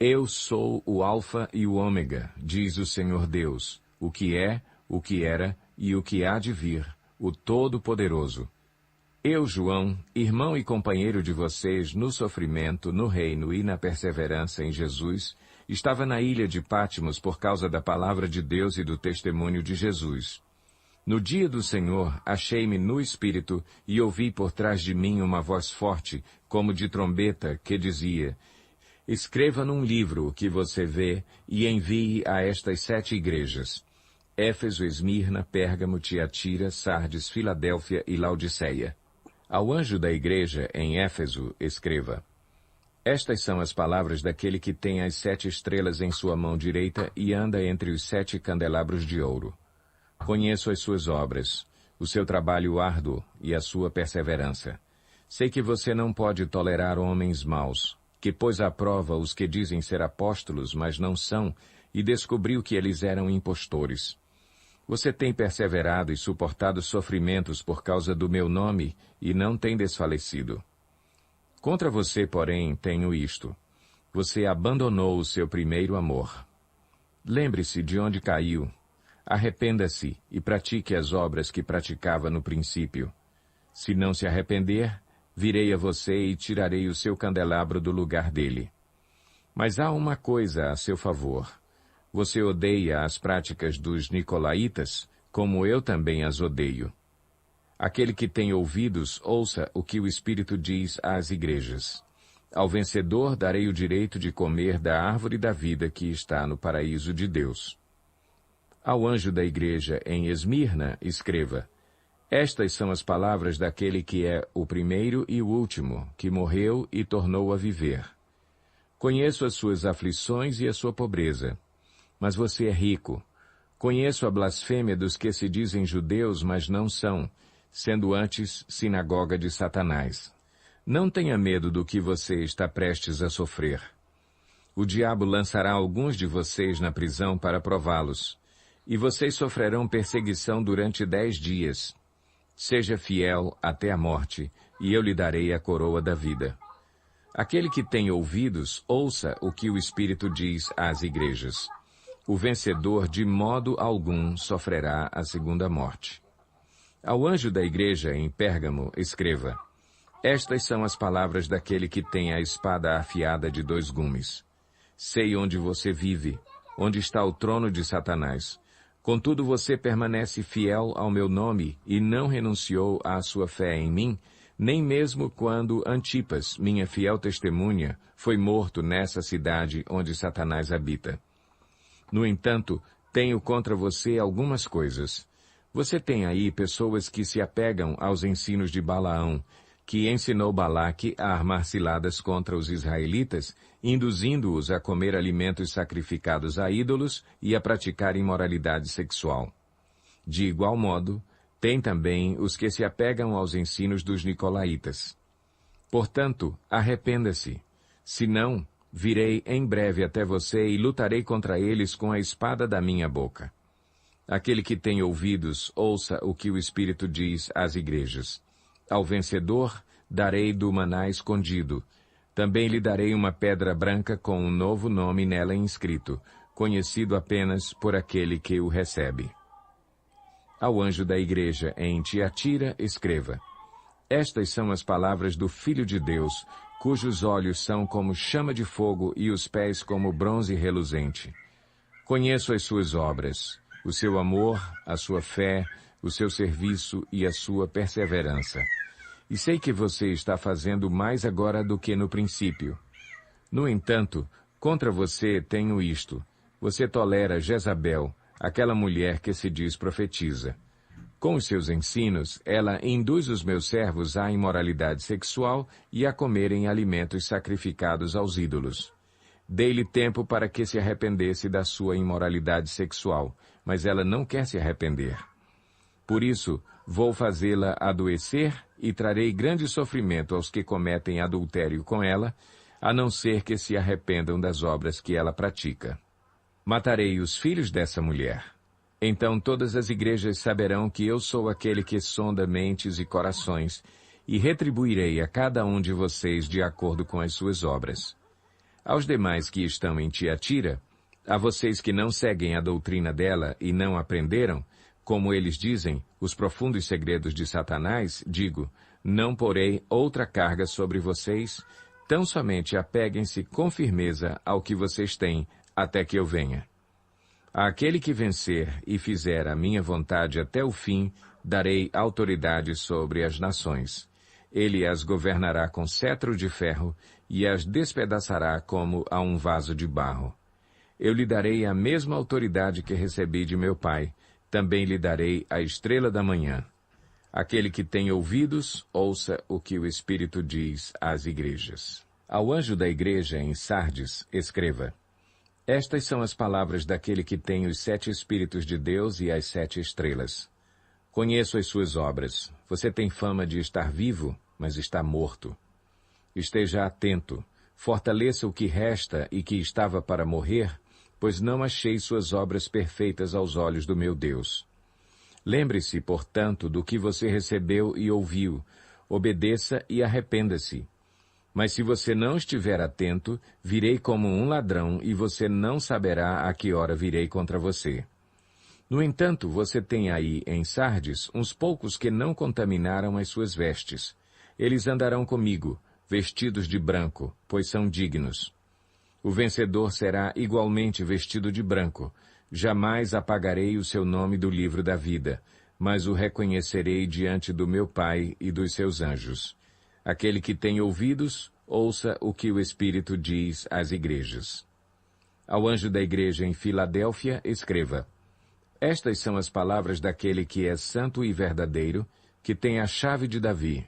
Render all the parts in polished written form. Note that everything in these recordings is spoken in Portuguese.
Eu sou o Alfa e o Ômega, diz o Senhor Deus, o que é, o que era e o que há de vir, o Todo-Poderoso. Eu, João, irmão e companheiro de vocês no sofrimento, no reino e na perseverança em Jesus, estava na ilha de Patmos por causa da palavra de Deus e do testemunho de Jesus. No dia do Senhor, achei-me no Espírito e ouvi por trás de mim uma voz forte, como de trombeta, que dizia: Escreva num livro o que você vê e envie a estas 7 igrejas: Éfeso, Esmirna, Pérgamo, Tiatira, Sardes, Filadélfia e Laodiceia. Ao anjo da igreja em Éfeso, escreva: Estas são as palavras daquele que tem as 7 estrelas em sua mão direita e anda entre os 7 candelabros de ouro. Conheço as suas obras, o seu trabalho árduo e a sua perseverança. Sei que você não pode tolerar homens maus, que pôs à prova os que dizem ser apóstolos, mas não são, e descobriu que eles eram impostores. Você tem perseverado e suportado sofrimentos por causa do meu nome e não tem desfalecido. Contra você, porém, tenho isto: você abandonou o seu primeiro amor. Lembre-se de onde caiu. Arrependa-se e pratique as obras que praticava no princípio. Se não se arrepender, virei a você e tirarei o seu candelabro do lugar dele. Mas há uma coisa a seu favor. Você odeia as práticas dos nicolaítas, como eu também as odeio. Aquele que tem ouvidos, ouça o que o Espírito diz às igrejas. Ao vencedor darei o direito de comer da árvore da vida que está no paraíso de Deus. Ao anjo da igreja em Esmirna, escreva: Estas são as palavras daquele que é o primeiro e o último, que morreu e tornou a viver. Conheço as suas aflições e a sua pobreza, mas você é rico. Conheço a blasfêmia dos que se dizem judeus, mas não são, sendo antes sinagoga de Satanás. Não tenha medo do que você está prestes a sofrer. O diabo lançará alguns de vocês na prisão para prová-los, e vocês sofrerão perseguição durante 10 dias. Seja fiel até a morte, e eu lhe darei a coroa da vida. Aquele que tem ouvidos, ouça o que o Espírito diz às igrejas. O vencedor de modo algum sofrerá a segunda morte. Ao anjo da igreja em Pérgamo, escreva: Estas são as palavras daquele que tem a espada afiada de 2 gumes. Sei onde você vive, onde está o trono de Satanás. Contudo, você permanece fiel ao meu nome e não renunciou à sua fé em mim, nem mesmo quando Antipas, minha fiel testemunha, foi morto nessa cidade onde Satanás habita. No entanto, tenho contra você algumas coisas. Você tem aí pessoas que se apegam aos ensinos de Balaão, que ensinou Balaque a armar ciladas contra os israelitas, induzindo-os a comer alimentos sacrificados a ídolos e a praticar imoralidade sexual. De igual modo, tem também os que se apegam aos ensinos dos nicolaítas. Portanto, arrependa-se. Senão, virei em breve até você e lutarei contra eles com a espada da minha boca. Aquele que tem ouvidos, ouça o que o Espírito diz às igrejas. Ao vencedor, darei do maná escondido. Também lhe darei uma pedra branca com um novo nome nela inscrito, conhecido apenas por aquele que o recebe. Ao anjo da igreja em Tiatira, escreva: Estas são as palavras do Filho de Deus, cujos olhos são como chama de fogo e os pés como bronze reluzente. Conheço as suas obras, o seu amor, a sua fé, o seu serviço e a sua perseverança. E sei que você está fazendo mais agora do que no princípio. No entanto, contra você tenho isto: você tolera Jezabel, aquela mulher que se diz profetiza. Com os seus ensinos, ela induz os meus servos à imoralidade sexual e a comerem alimentos sacrificados aos ídolos. Dei-lhe tempo para que se arrependesse da sua imoralidade sexual, mas ela não quer se arrepender. Por isso, vou fazê-la adoecer e trarei grande sofrimento aos que cometem adultério com ela, a não ser que se arrependam das obras que ela pratica. Matarei os filhos dessa mulher. Então todas as igrejas saberão que eu sou aquele que sonda mentes e corações, e retribuirei a cada um de vocês de acordo com as suas obras. Aos demais que estão em Tiatira, a vocês que não seguem a doutrina dela e não aprenderam, como eles dizem, os profundos segredos de Satanás, digo, não porei outra carga sobre vocês, tão somente apeguem-se com firmeza ao que vocês têm, até que eu venha. Àquele que vencer e fizer a minha vontade até o fim, darei autoridade sobre as nações. Ele as governará com cetro de ferro e as despedaçará como a um vaso de barro. Eu lhe darei a mesma autoridade que recebi de meu Pai, também lhe darei a estrela da manhã. Aquele que tem ouvidos, ouça o que o Espírito diz às igrejas. Ao anjo da igreja em Sardes, escreva: Estas são as palavras daquele que tem os 7 Espíritos de Deus e as 7 estrelas. Conheço as suas obras. Você tem fama de estar vivo, mas está morto. Esteja atento. Fortaleça o que resta e que estava para morrer, pois não achei suas obras perfeitas aos olhos do meu Deus. Lembre-se, portanto, do que você recebeu e ouviu. Obedeça e arrependa-se. Mas se você não estiver atento, virei como um ladrão e você não saberá a que hora virei contra você. No entanto, você tem aí, em Sardes, uns poucos que não contaminaram as suas vestes. Eles andarão comigo, vestidos de branco, pois são dignos. O vencedor será igualmente vestido de branco. Jamais apagarei o seu nome do livro da vida, mas o reconhecerei diante do meu Pai e dos seus anjos. Aquele que tem ouvidos, ouça o que o Espírito diz às igrejas. Ao anjo da igreja em Filadélfia, escreva: Estas são as palavras daquele que é santo e verdadeiro, que tem a chave de Davi.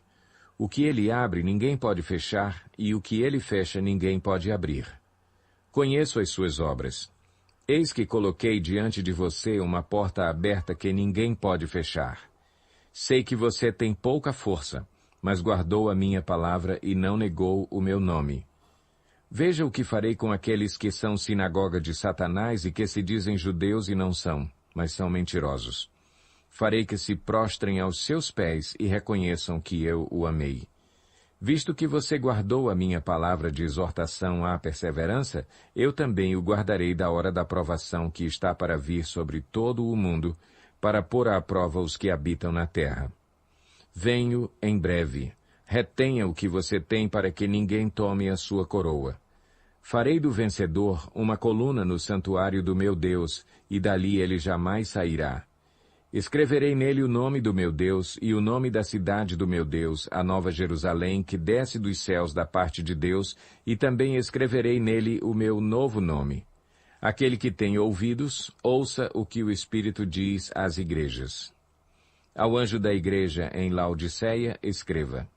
O que ele abre, ninguém pode fechar, e o que ele fecha, ninguém pode abrir. Conheço as suas obras. Eis que coloquei diante de você uma porta aberta que ninguém pode fechar. Sei que você tem pouca força, mas guardou a minha palavra e não negou o meu nome. Veja o que farei com aqueles que são sinagoga de Satanás e que se dizem judeus e não são, mas são mentirosos. Farei que se prostrem aos seus pés e reconheçam que eu o amei. Visto que você guardou a minha palavra de exortação à perseverança, eu também o guardarei da hora da provação que está para vir sobre todo o mundo, para pôr à prova os que habitam na terra. Venho em breve. Retenha o que você tem para que ninguém tome a sua coroa. Farei do vencedor uma coluna no santuário do meu Deus, e dali ele jamais sairá. Escreverei nele o nome do meu Deus e o nome da cidade do meu Deus, a Nova Jerusalém, que desce dos céus da parte de Deus, e também escreverei nele o meu novo nome. Aquele que tem ouvidos, ouça o que o Espírito diz às igrejas. Ao anjo da igreja em Laodiceia, escreva: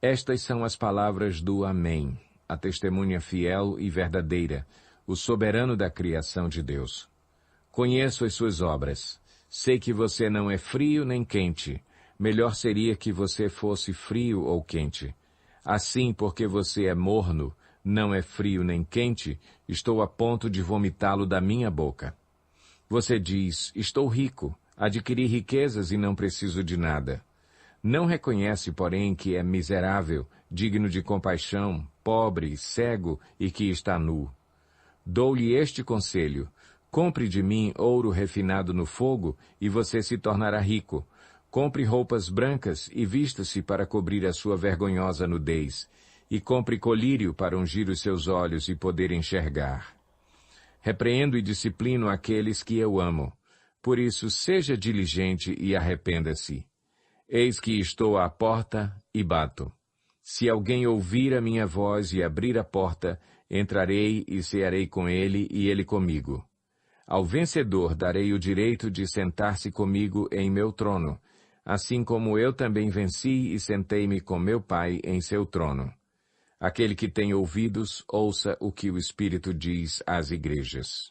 Estas são as palavras do Amém, a testemunha fiel e verdadeira, o soberano da criação de Deus. Conheço as suas obras. Sei que você não é frio nem quente. Melhor seria que você fosse frio ou quente. Assim, porque você é morno, não é frio nem quente, estou a ponto de vomitá-lo da minha boca. Você diz: estou rico, adquiri riquezas e não preciso de nada. Não reconhece, porém, que é miserável, digno de compaixão, pobre, cego e que está nu. Dou-lhe este conselho: compre de mim ouro refinado no fogo, e você se tornará rico. Compre roupas brancas e vista-se para cobrir a sua vergonhosa nudez. E compre colírio para ungir os seus olhos e poder enxergar. Repreendo e disciplino aqueles que eu amo. Por isso, seja diligente e arrependa-se. Eis que estou à porta e bato. Se alguém ouvir a minha voz e abrir a porta, entrarei e cearei com ele e ele comigo. Ao vencedor darei o direito de sentar-se comigo em meu trono, assim como eu também venci e sentei-me com meu Pai em seu trono. Aquele que tem ouvidos, ouça o que o Espírito diz às igrejas.